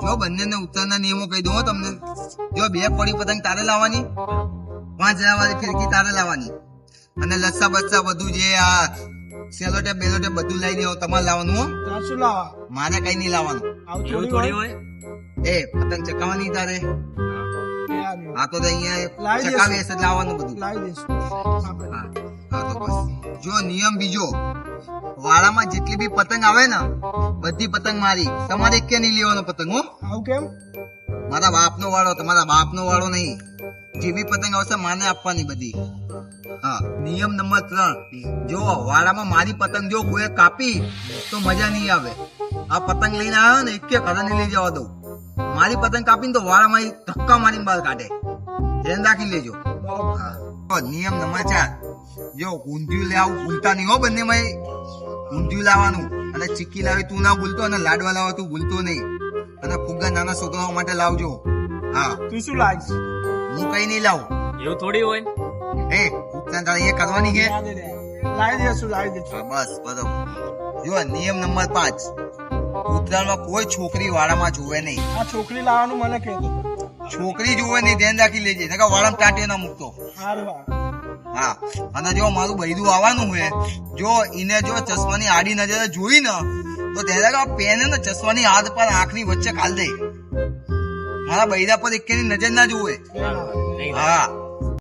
જો બંને ઉત્તરના નિયમો કહી દઉં તમને. જો 2 પડી પતંગ તારે લાવવાની, 5 જણા વાળી ફિરકી તારે લાવવાની, અને લસ્સા બસ્સા બધું જે આ સેલોટેપ બેલોટેપ બધું લઈ દેવું તમારે લાવવાનું. હો શું લાવવા? મારે કઈ નહીં લાવવાનું. એવું થોડી હોય. એ પતંગ ચકાવવાની તારે. હા તો અહીંયા લાવી ચકાવી હશે લાવવાનું બધું. લાવી દઈશું. હા હા તો બસ. જો નિયમ બીજો, વાળામાં જેટલી બી પતંગ આવે ને બધી પતંગ મારી, તમારે એક નહીં લેવાનો પતંગ. હો આવું કેમ? મારા બાપનો વાળો, તમારા બાપનો વાળો નહીં. જે બી પતંગ આવશે માને આપવાની બધી. હા. નિયમ નંબર 3, જો વાળામાં મારી પતંગ જો કોઈ કાપી તો મજા નહીં આવે. આ પતંગ લઈને આવ્યો ને એક ઘરે નહીં લઈ જવા દઉં. મારી પતંગ કાપીને તો વાળામાં ધક્કા મારીને બહાર કાઢે. ધ્યાન રાખી લેજો. હા. નિયમ નંબર 4, જો ઊંધિયું લે આવું ભૂલતા નહીં. હો બંને માં ઊંધિયું લાવવાનું, અને ચીક્કી લાવી તું ના ભૂલતો, અને લાડવા લાવવા તું ભૂલતો નહીં, અને ફુગ્ગા નાના છોકરાઓ માટે લાવજો. હા. તું શું લાવીશ? હું કઈ નહીં લાવું. એવું થોડી હોય. એ ઉત્તરાયણ તારે એ કરવાની છે. લાવી દઈશું, લાવી દઈશું. બસ બરોબર. જો નિયમ નંબર 5, ઉત્તરાયણમાં કોઈ છોકરી વાળામાં જોવે નહીં. આ છોકરી લાવવાનું મને કહેતો. છોકરી જોવે નહીં, ધ્યાન રાખી લેજે, નકર વાળામાં કાઢી ના મૂકતો. સારું. હા. અને જો મારું બૈરું આવવાનું હોય, જો એને જો ચશ્માની આડી નજરે જોઈ ને તો ત્યારે પેન ને ચશ્માની હાથ પર આંખની વચ્ચે કાઢ દે. મારા બૈરા પર એકેની નજર ના જોવે. હા.